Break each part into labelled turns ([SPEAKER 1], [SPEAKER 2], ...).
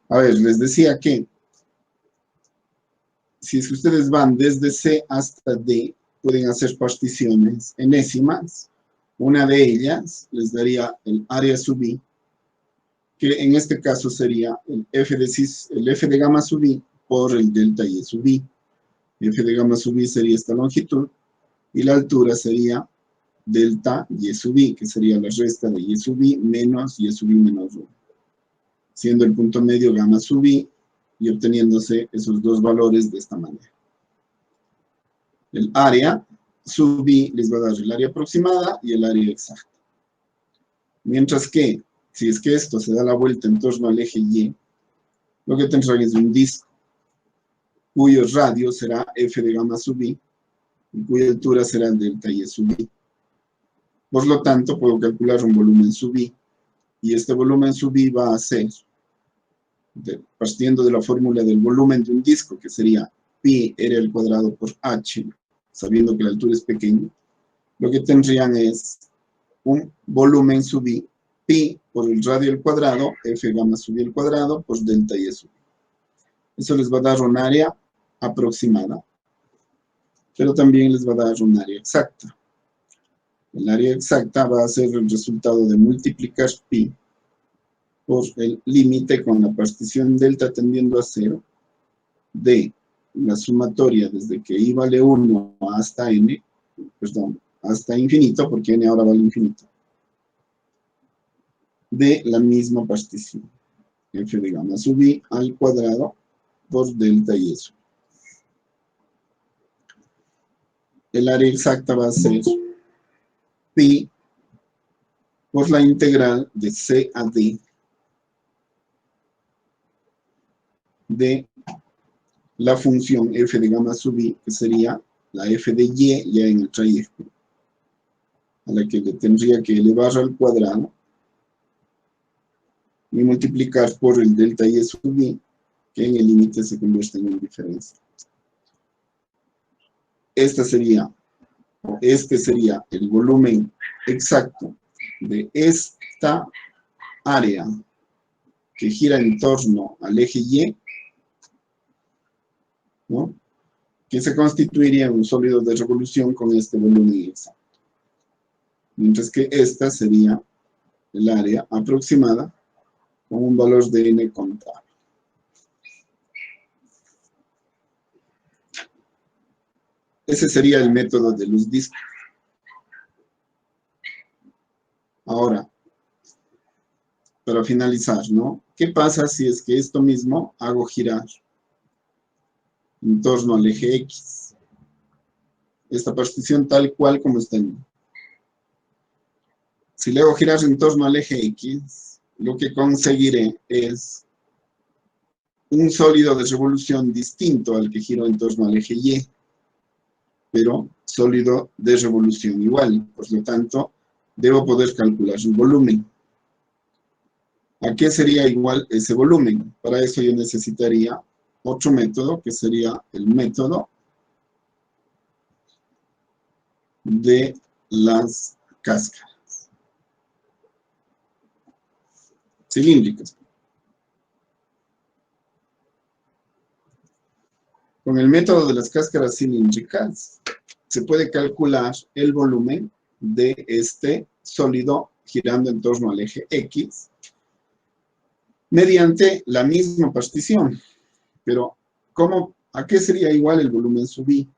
[SPEAKER 1] A ver, les decía que si es que ustedes van desde C hasta D, pueden hacer particiones enésimas. Una de ellas les daría el área sub I, que en este caso sería el F de gamma sub I por el delta Y sub I. F de gamma sub I sería esta longitud y la altura sería delta Y sub I, que sería la resta de Y sub I menos Y sub I menos 1, siendo el punto medio gamma sub I y obteniéndose esos dos valores de esta manera. El área sub I les va a dar el área aproximada y el área exacta. Mientras que, si es que esto se da la vuelta en torno al eje Y, lo que tendrán es un disco cuyo radio será F de gamma sub I y cuya altura será delta Y sub I. Por lo tanto, puedo calcular un volumen sub I y este volumen sub I va a ser, partiendo de la fórmula del volumen de un disco, que sería pi r al cuadrado por h, sabiendo que la altura es pequeña, lo que tendrían es un volumen sub I, pi por el radio al cuadrado, f gamma sub I al cuadrado, por delta Y sub I. Eso les va a dar un área aproximada, pero también les va a dar un área exacta. El área exacta va a ser el resultado de multiplicar pi por el límite con la partición delta tendiendo a 0 de la sumatoria desde que I vale 1 hasta n, perdón, hasta infinito, porque n ahora vale infinito, de la misma partición, f de gamma sub I al cuadrado por delta Y sub I. El área exacta va a ser pi por la integral de C a D de la función f de gamma sub I, que sería la f de Y ya en el trayecto, a la que le tendría que elevar al cuadrado y multiplicar por el delta Y sub I, que en el límite se convierte en una diferencia. Este sería el volumen exacto de esta área que gira en torno al eje Y, ¿no?, que se constituiría en un sólido de revolución con este volumen exacto. Mientras que esta sería el área aproximada con un valor de n contable. Ese sería el método de los discos. Ahora, para finalizar, ¿no?, ¿qué pasa si es que esto mismo hago girar en torno al eje X? Esta partición tal cual como está en. Si le hago girar en torno al eje X, lo que conseguiré es un sólido de revolución distinto al que giro en torno al eje Y, pero sólido de revolución igual. Por lo tanto, debo poder calcular su volumen. ¿A qué sería igual ese volumen? Para eso yo necesitaría otro método, que sería el método de las cáscaras cilíndricas. Con el método de las cáscaras cilíndricas se puede calcular el volumen de este sólido girando en torno al eje X mediante la misma partición. Pero, ¿a qué sería igual el volumen sub I?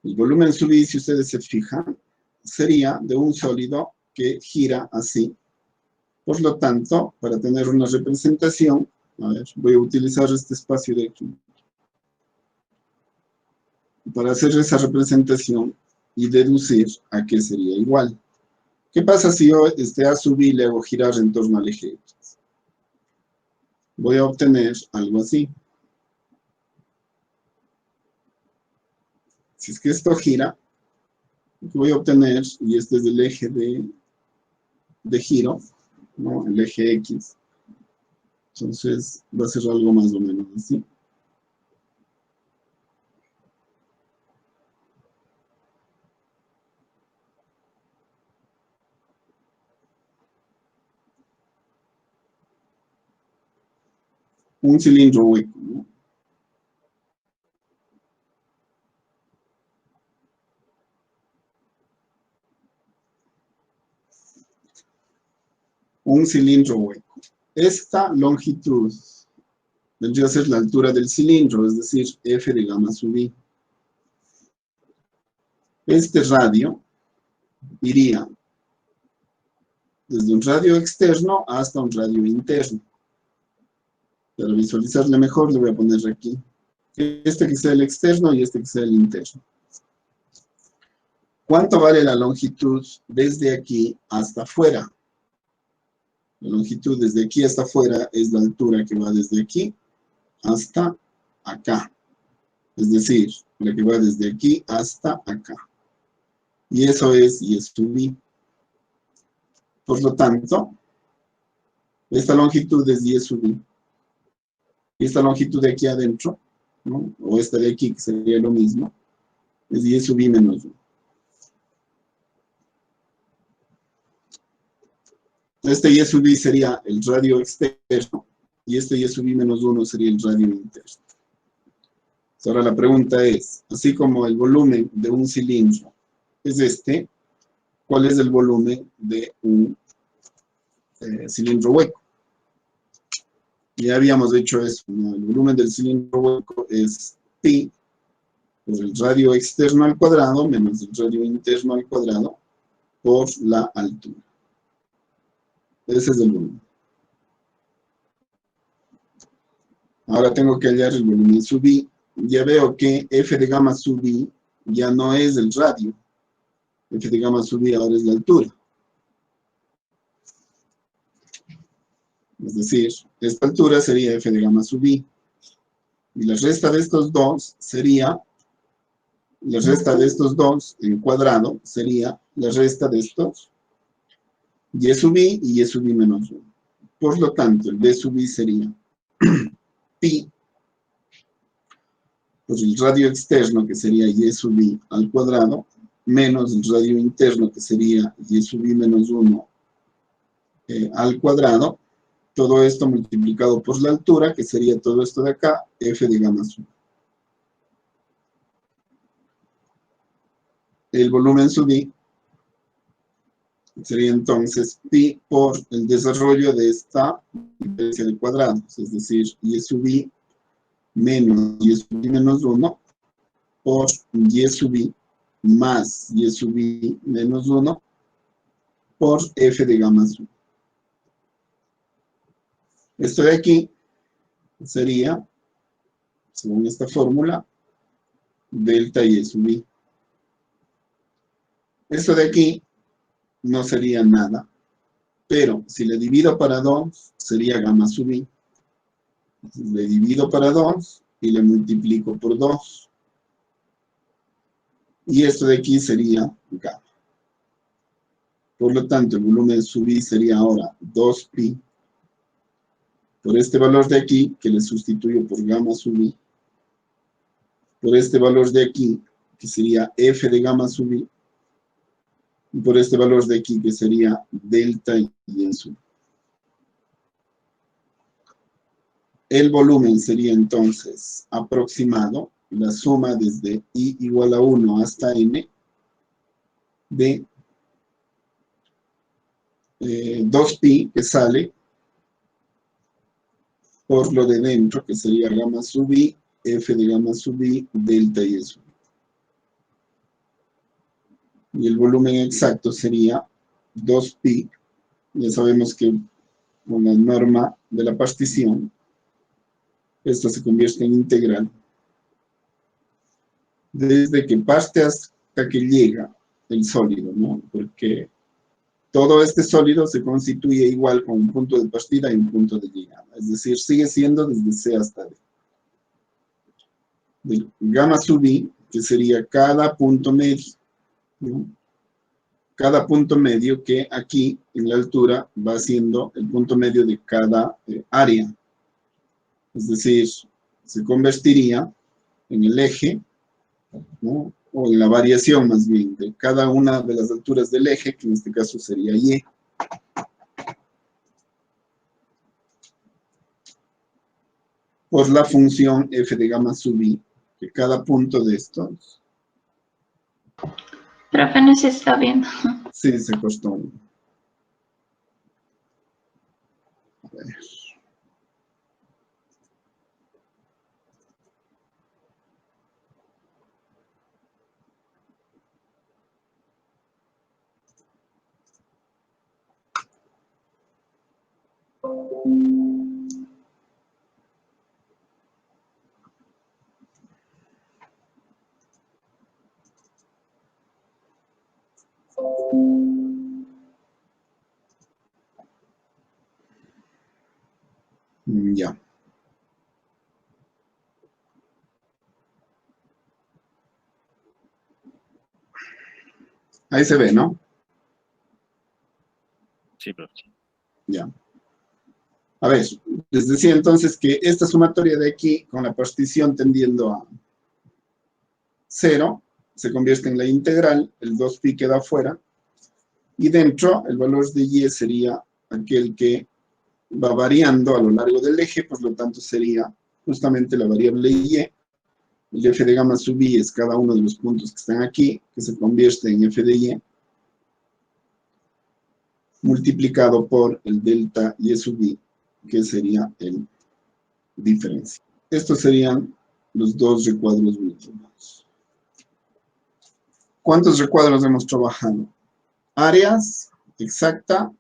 [SPEAKER 1] El volumen sub I, si ustedes se fijan, sería de un sólido que gira así. Por lo tanto, para tener una representación, a ver, voy a utilizar este espacio de aquí para hacer esa representación y deducir a qué sería igual. ¿Qué pasa si yo A sub I le hago girar en torno al eje X? Voy a obtener algo así. Si es que esto gira, lo que voy a obtener, y este es el eje de giro, ¿no?, el eje X, entonces va a ser algo más o menos así. un cilindro hueco, ¿no? Un cilindro hueco. Esta longitud vendría a ser la altura del cilindro, es decir, f de gamma sub i. Este radio iría desde un radio externo hasta un radio interno. Para visualizarle mejor, le voy a poner aquí este que sea el externo y este que sea el interno. ¿Cuánto vale la longitud desde aquí hasta afuera? La longitud desde aquí hasta afuera es la altura que va desde aquí hasta acá. Es decir, la que va desde aquí hasta acá. Y eso es y sub i. Por lo tanto, esta longitud es y sub i. Y esta longitud de aquí adentro, ¿no? O esta de aquí, que sería lo mismo, es y sub i menos 1. Este y sub i sería el radio externo, y este y sub i menos 1 sería el radio interno. Ahora la pregunta es, así como el volumen de un cilindro es este, ¿cuál es el volumen de un cilindro hueco? Ya habíamos hecho eso, ¿no? El volumen del cilindro hueco es pi por el radio externo al cuadrado menos el radio interno al cuadrado por la altura. Ese es el volumen. Ahora tengo que hallar el volumen sub i. Ya veo que f de gamma sub i ya no es el radio. F de gamma sub i ahora es la altura. Es decir, esta altura sería f de gamma sub i. Y la resta de estos dos sería, la resta de estos dos en cuadrado sería la resta de estos y sub i y y sub i menos 1. Por lo tanto, el b sub i sería pi por el radio externo, que sería y sub i al cuadrado, menos el radio interno, que sería y sub i menos 1 al cuadrado. Todo esto multiplicado por la altura, que sería todo esto de acá, f de gamma sub. El volumen sub i sería entonces pi por el desarrollo de esta diferencia de cuadrados, es decir, y sub i menos y sub i menos 1 por y sub i más y sub i menos 1 por f de gamma sub. Esto de aquí sería, según esta fórmula, delta y sub i. Esto de aquí no sería nada, pero si le divido para 2, sería gamma sub i. Entonces, le divido para 2 y le multiplico por 2. Y esto de aquí sería gamma. Por lo tanto, el volumen sub i sería ahora 2pi por este valor de aquí, que le sustituyo por gamma sub i, por este valor de aquí, que sería f de gamma sub i, y por este valor de aquí, que sería delta y sub i. El volumen sería entonces aproximado, la suma desde i igual a 1 hasta n, de 2pi, que sale, por lo de dentro, que sería gamma sub i, f de gamma sub i, delta y sub i. Y el volumen exacto sería 2pi. Ya sabemos que con la norma de la partición, esto se convierte en integral. Desde que parte hasta que llega el sólido, ¿no? Porque todo este sólido se constituye igual con un punto de partida y un punto de llegada. Es decir, sigue siendo desde C hasta D. Del gamma sub i, que sería cada punto medio, ¿no? Cada punto medio que aquí en la altura va siendo el punto medio de cada área. Es decir, se convertiría en el eje, ¿no? O en la variación más bien de cada una de las alturas del eje, que en este caso sería y. por la función f de gamma sub i, que cada punto de estos...
[SPEAKER 2] Profe, no se está viendo.
[SPEAKER 1] Sí, se costó uno. A ver. Ya. Ahí se ve, ¿no?
[SPEAKER 3] Sí, profe.
[SPEAKER 1] Ya. A ver, les decía entonces que esta sumatoria de aquí, con la partición tendiendo a 0, se convierte en la integral, el 2pi queda afuera, y dentro el valor de y sería aquel que va variando a lo largo del eje, por lo tanto sería justamente la variable y. El f de gamma sub i es cada uno de los puntos que están aquí, que se convierte en f de y, multiplicado por el delta y sub i, que sería el diferencia. Estos serían los dos recuadros últimos. ¿Cuántos recuadros hemos trabajado? Áreas, exacta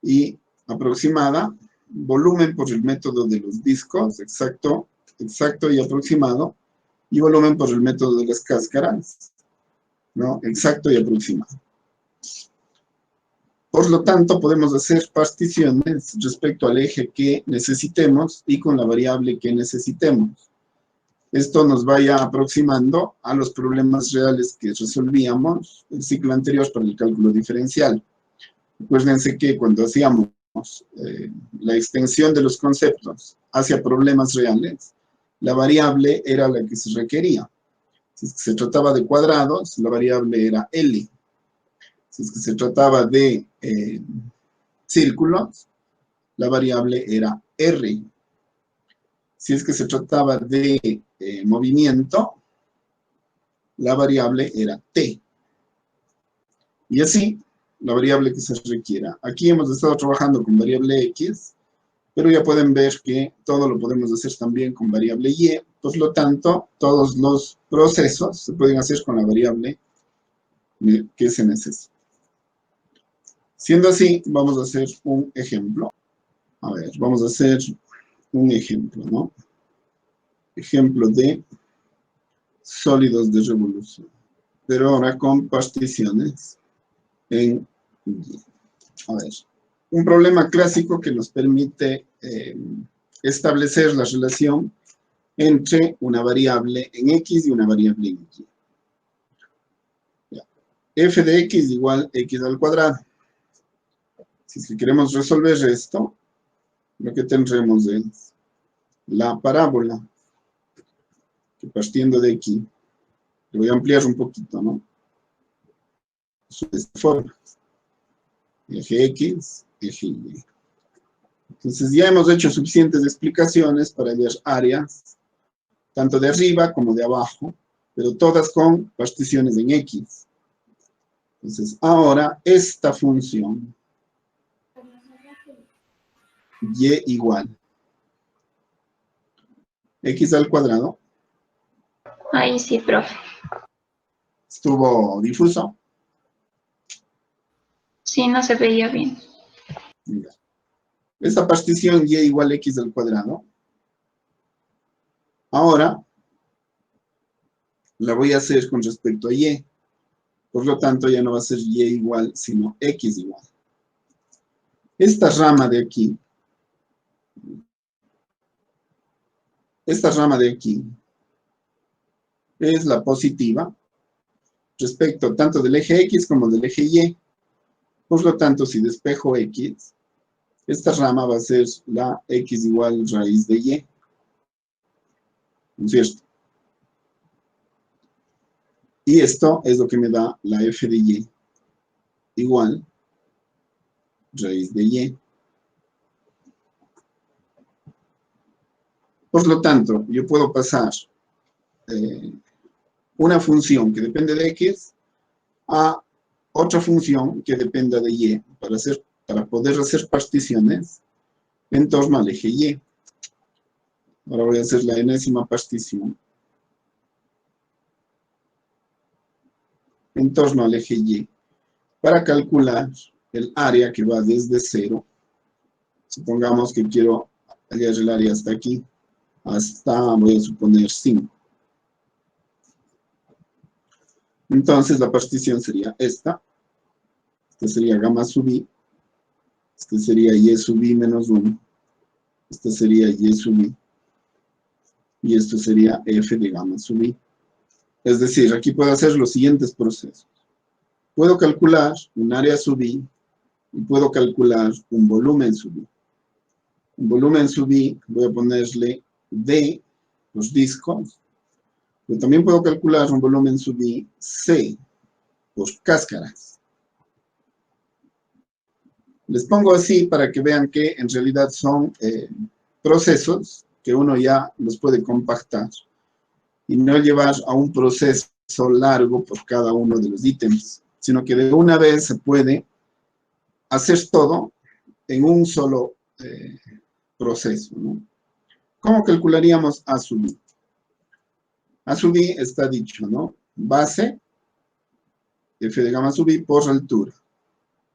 [SPEAKER 1] y aproximada, volumen por el método de los discos, exacto y aproximado, y volumen por el método de las cáscaras, ¿no? Exacto y aproximado. Por lo tanto, podemos hacer particiones respecto al eje que necesitemos y con la variable que necesitemos. Esto nos vaya aproximando a los problemas reales que resolvíamos el ciclo anterior para el cálculo diferencial. Acuérdense que cuando hacíamos la extensión de los conceptos hacia problemas reales, la variable era la que se requería. Si es que se trataba de cuadrados, la variable era L. Si es que se trataba de círculos, la variable era R. Si es que se trataba de movimiento, la variable era T. Y así, la variable que se requiera. Aquí hemos estado trabajando con variable X, pero ya pueden ver que todo lo podemos hacer también con variable Y. Por lo tanto, todos los procesos se pueden hacer con la variable que se necesita. Siendo así, vamos a hacer un ejemplo. A ver, vamos a hacer un ejemplo, ¿no? Ejemplo de sólidos de revolución. Pero ahora con particiones en Y. A ver, un problema clásico que nos permite establecer la relación entre una variable en X y una variable en Y. Ya. F de X igual X al cuadrado. Si queremos resolver esto, lo que tendremos es la parábola, que partiendo de aquí, lo voy a ampliar un poquito, ¿no? De esta forma. Eje X, eje Y. Entonces ya hemos hecho suficientes explicaciones para hallar áreas, tanto de arriba como de abajo, pero todas con particiones en X. Entonces ahora esta función, Y igual X al cuadrado.
[SPEAKER 2] Ahí sí, profe.
[SPEAKER 1] ¿Estuvo difuso?
[SPEAKER 2] Sí, no se veía bien.
[SPEAKER 1] Mira. Esta partición Y igual X al cuadrado, ahora la voy a hacer con respecto a Y. Por lo tanto, ya no va a ser Y igual, sino X igual. Esta rama de aquí, es la positiva respecto tanto del eje X como del eje Y. Por lo tanto, si despejo X, esta rama va a ser la X igual raíz de Y. ¿No es cierto? Y esto es lo que me da la F de Y igual raíz de Y. Por lo tanto, yo puedo pasar una función que depende de X a otra función que dependa de Y para poder hacer particiones en torno al eje Y. Ahora voy a hacer la enésima partición en torno al eje Y para calcular el área que va desde 0. Supongamos que quiero hallar el área hasta aquí, hasta, voy a suponer, 5. Entonces la partición sería esta. Esta sería gamma sub i. Este sería y sub i menos 1. Este sería y sub i. Y esto sería f de gamma sub i. Es decir, aquí puedo hacer los siguientes procesos. Puedo calcular un área sub i y puedo calcular un volumen sub i. Un volumen sub i voy a ponerle D, los discos. Pero también puedo calcular un volumen sub i C, por cáscaras. Les pongo así para que vean que en realidad son procesos que uno ya los puede compactar y no llevar a un proceso largo por cada uno de los ítems, sino que de una vez se puede hacer todo en un solo proceso, ¿no? ¿Cómo calcularíamos A sub i? A sub i está dicho, ¿no? Base, f de gamma sub i por altura.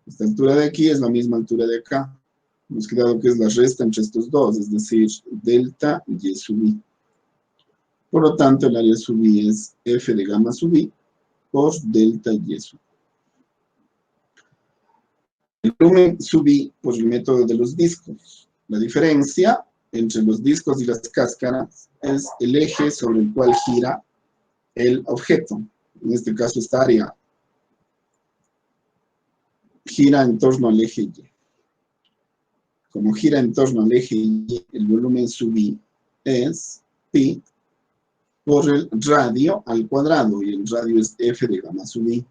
[SPEAKER 1] Esta altura de aquí es la misma altura de acá. Hemos quedado que es la resta entre estos dos, es decir, delta y sub i. Por lo tanto, el área sub i es f de gamma sub i por delta y sub i. El volumen sub i por el método de los discos. La diferencia entre los discos y las cáscaras es el eje sobre el cual gira el objeto. En este caso, esta área gira en torno al eje Y. Como gira en torno al eje Y, el volumen sub i es pi por el radio al cuadrado, y el radio es f de gamma sub i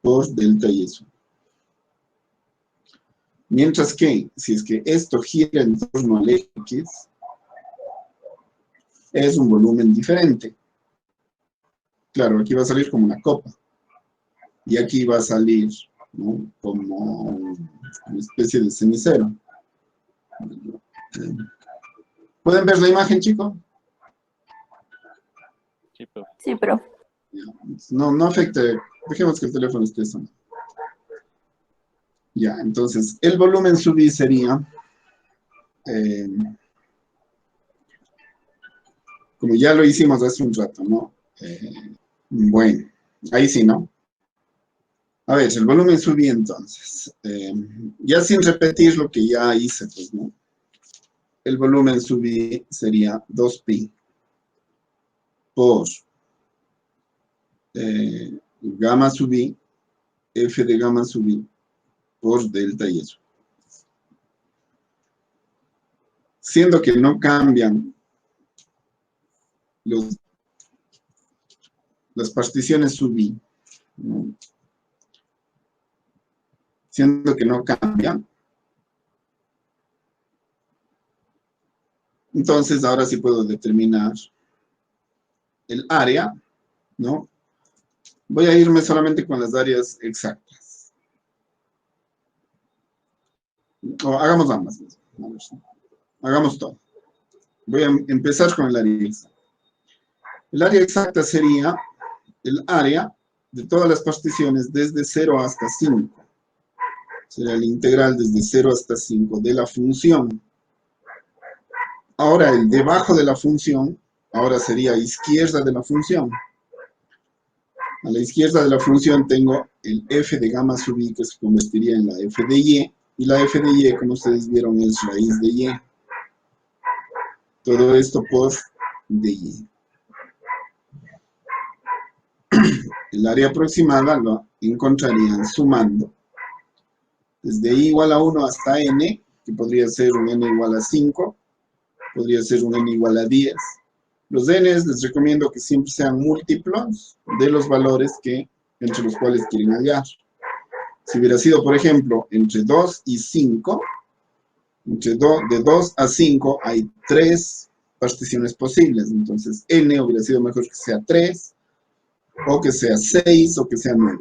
[SPEAKER 1] por delta y sub i. Mientras que, si es que esto gira en torno al eje X, es un volumen diferente. Claro, aquí va a salir como una copa. Y aquí va a salir, ¿no?, como una especie de cenicero. ¿Pueden ver la imagen, chicos?
[SPEAKER 3] Sí, profe.
[SPEAKER 4] Sí, profe.
[SPEAKER 1] No afecte, dejemos que el teléfono esté sonando. Ya, entonces, el volumen sub i sería, como ya lo hicimos hace un rato, ¿no? Bueno, ahí sí, ¿no? A ver, el volumen sub i entonces, ya sin repetir lo que ya hice, pues, ¿no? El volumen sub i sería 2pi por gamma sub i, f de gamma sub i, por delta y eso. Siendo que no cambian las particiones sub i, ¿no? Siendo que no cambian, entonces ahora sí puedo determinar el área, ¿no? Voy a irme solamente con las áreas exactas. O hagamos ambas. Hagamos todo. Voy a empezar con el área exacta. El área exacta sería el área de todas las particiones desde 0 hasta 5. Será el integral desde 0 hasta 5 de la función. Ahora el debajo de la función, ahora sería a izquierda de la función. A la izquierda de la función tengo el f de gamma sub i, que se convertiría en la f de y, y la f de y, como ustedes vieron, es raíz de y. Todo esto por de y. El área aproximada lo encontrarían sumando desde i igual a 1 hasta n, que podría ser un n igual a 5, podría ser un n igual a 10. Los n's les recomiendo que siempre sean múltiplos de los valores entre los cuales quieren hallar. Si hubiera sido, por ejemplo, entre 2 y 5, de 2 a 5 hay 3 particiones posibles. Entonces, n hubiera sido mejor que sea 3, o que sea 6, o que sea 9.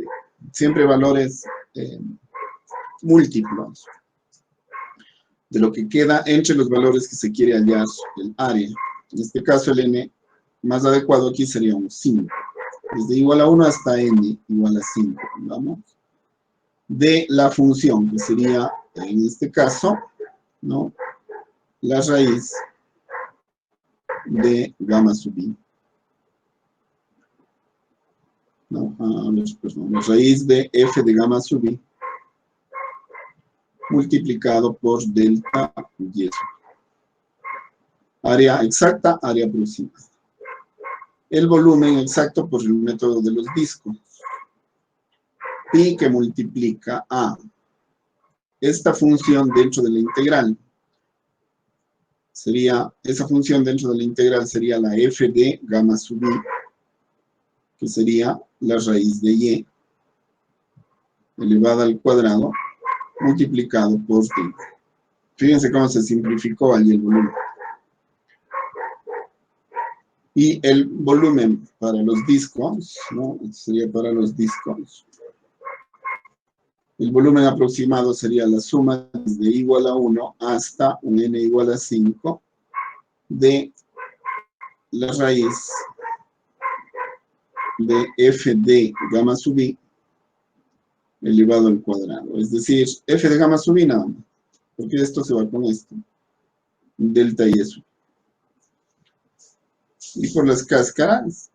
[SPEAKER 1] Siempre valores múltiplos de lo que queda entre los valores que se quiere hallar el área. En este caso, el n más adecuado aquí sería un 5. Desde igual a 1 hasta n igual a 5, ¿vamos? De la función, que sería, en este caso, ¿no?, la raíz de gamma sub i. No, perdón, la raíz de f de gamma sub i multiplicado por delta y. Área exacta, área aproximada. El volumen exacto por el método de los discos. Pi que multiplica a esta función dentro de la integral. Esa función dentro de la integral sería la f de gamma sub i, que sería la raíz de y elevada al cuadrado multiplicado por d. Fíjense cómo se simplificó allí el volumen. Y el volumen para los discos, ¿no?, sería para los discos. El volumen aproximado sería la suma desde igual a 1 hasta un n igual a 5 de la raíz de f de gamma sub i elevado al cuadrado. Es decir, f de gamma sub i nada más, porque esto se va con esto. Delta y eso. Y por las cáscaras,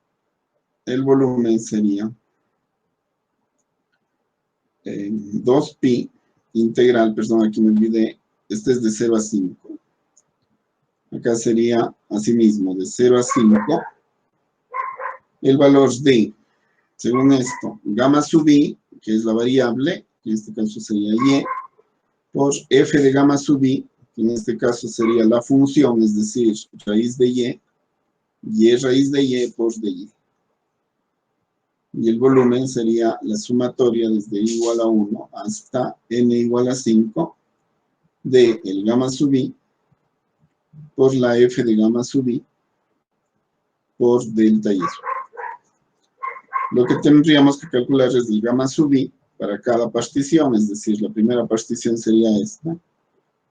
[SPEAKER 1] el volumen sería 2pi integral, perdón, aquí me olvidé, este es de 0 a 5. Acá sería asimismo de 0 a 5. El valor de, según esto, gamma sub i, que es la variable, que en este caso sería y, por f de gamma sub i, que en este caso sería la función, es decir, raíz de y raíz de y por dy. Y el volumen sería la sumatoria desde igual a 1 hasta n igual a 5 de el gamma sub i por la f de gamma sub i por delta y eso. Lo que tendríamos que calcular es el gamma sub i para cada partición, es decir, la primera partición sería esta.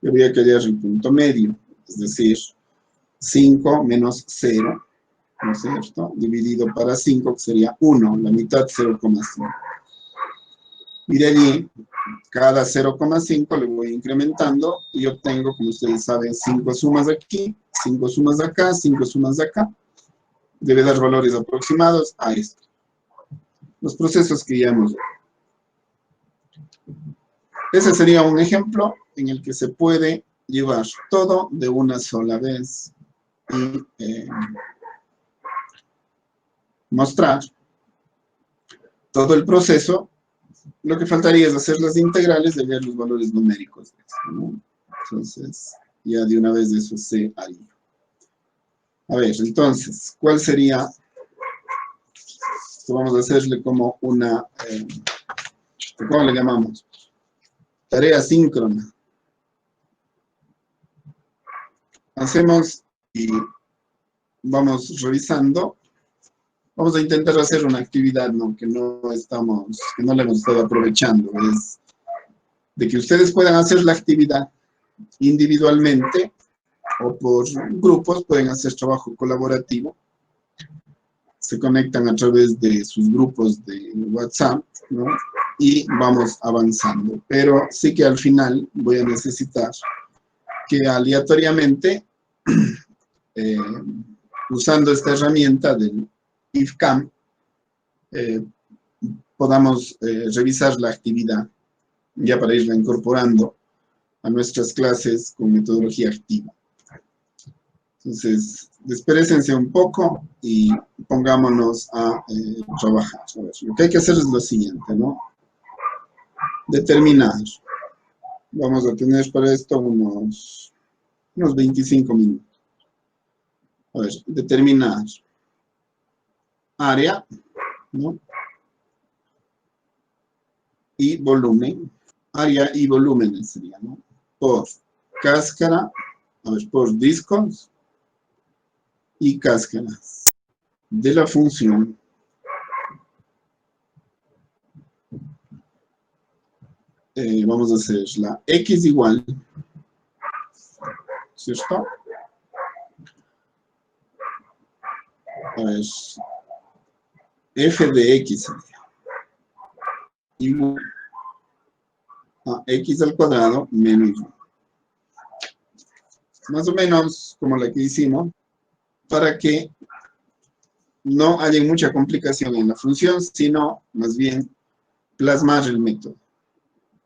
[SPEAKER 1] Y habría que hallar el punto medio, es decir, 5 menos 0, ¿no es cierto?, dividido para 5, que sería 1, la mitad 0,5. Y de allí, cada 0,5 le voy incrementando y obtengo, como ustedes saben, 5 sumas aquí, 5 sumas acá, 5 sumas acá. Debe dar valores aproximados a esto. Los procesos que ya hemos visto. Ese sería un ejemplo en el que se puede llevar todo de una sola vez y mostrar todo el proceso. Lo que faltaría es hacer las integrales y ver los valores numéricos, ¿no? Entonces, ya de una vez eso se haría. A ver, entonces, ¿cuál sería? Vamos a hacerle como una, ¿cómo le llamamos? Tarea síncrona. Hacemos y vamos revisando. Vamos a intentar hacer una actividad, ¿no?, que no la hemos estado aprovechando. Es de que ustedes puedan hacer la actividad individualmente o por grupos, pueden hacer trabajo colaborativo. Se conectan a través de sus grupos de WhatsApp, ¿no?, y vamos avanzando. Pero sí que al final voy a necesitar que aleatoriamente, usando esta herramienta del IFCAM, podamos revisar la actividad, ya para irla incorporando a nuestras clases con metodología activa. Entonces, despérense un poco y pongámonos a trabajar. A ver, lo que hay que hacer es lo siguiente, ¿no? Determinar. Vamos a tener para esto unos 25 minutos. A ver, determinar área, ¿no?, y volumen. Área y volumen sería, ¿no?, por cáscara, a ver, por discos y cáscaras de la función vamos a hacer la x igual, ¿cierto? A ver, f de x sería igual a x al cuadrado menos 1. Más o menos como la que hicimos, para que no haya mucha complicación en la función, sino más bien plasmar el método,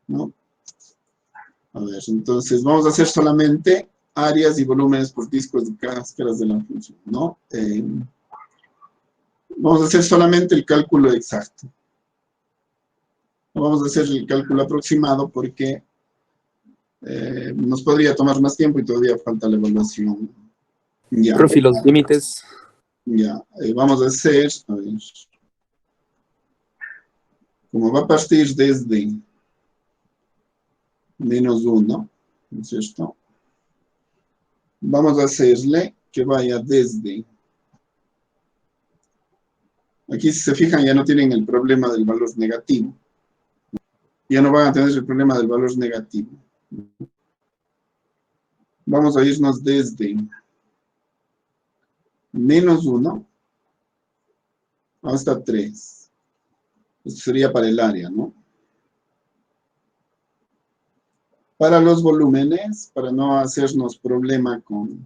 [SPEAKER 1] ¿no? A ver, entonces vamos a hacer solamente áreas y volúmenes por discos de cáscaras de la función, ¿no? Vamos a hacer solamente el cálculo exacto. No vamos a hacer el cálculo aproximado porque nos podría tomar más tiempo y todavía falta la evaluación. Ya.
[SPEAKER 3] Profe, los límites.
[SPEAKER 1] Ya, vamos a hacer, a ver, como va a partir desde menos 1, ¿no es cierto? Vamos a hacerle que vaya desde, aquí si se fijan ya no tienen el problema del valor negativo, ya no van a tener el problema del valor negativo. Vamos a irnos desde menos 1 hasta 3. Esto sería para el área, ¿no? Para los volúmenes, para no hacernos problema con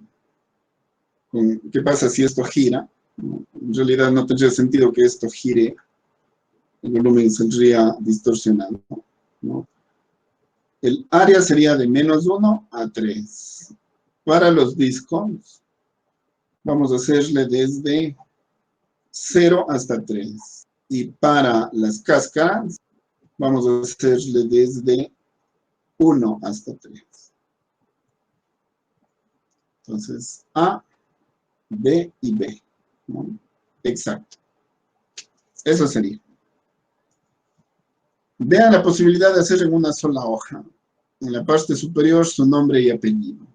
[SPEAKER 1] qué pasa si esto gira, ¿no? En realidad no tendría sentido que esto gire, el volumen saldría distorsionado, ¿no? El área sería de menos 1 a 3. Para los discos, vamos a hacerle desde 0 hasta 3. Y para las cáscaras, vamos a hacerle desde 1 hasta 3. Entonces, A, B y B, ¿no? Exacto. Eso sería. Vean la posibilidad de hacer en una sola hoja. En la parte superior su nombre y apellido.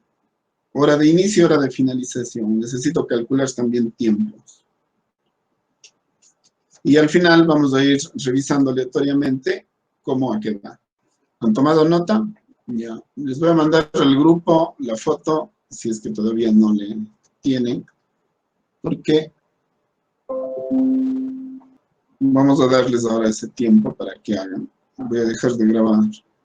[SPEAKER 1] Hora de inicio, hora de finalización. Necesito calcular también tiempos. Y al final vamos a ir revisando aleatoriamente cómo ha quedado. ¿Han tomado nota? Ya. Les voy a mandar al grupo la foto, si es que todavía no le tienen, porque vamos a darles ahora ese tiempo para que hagan. Voy a dejar de grabar.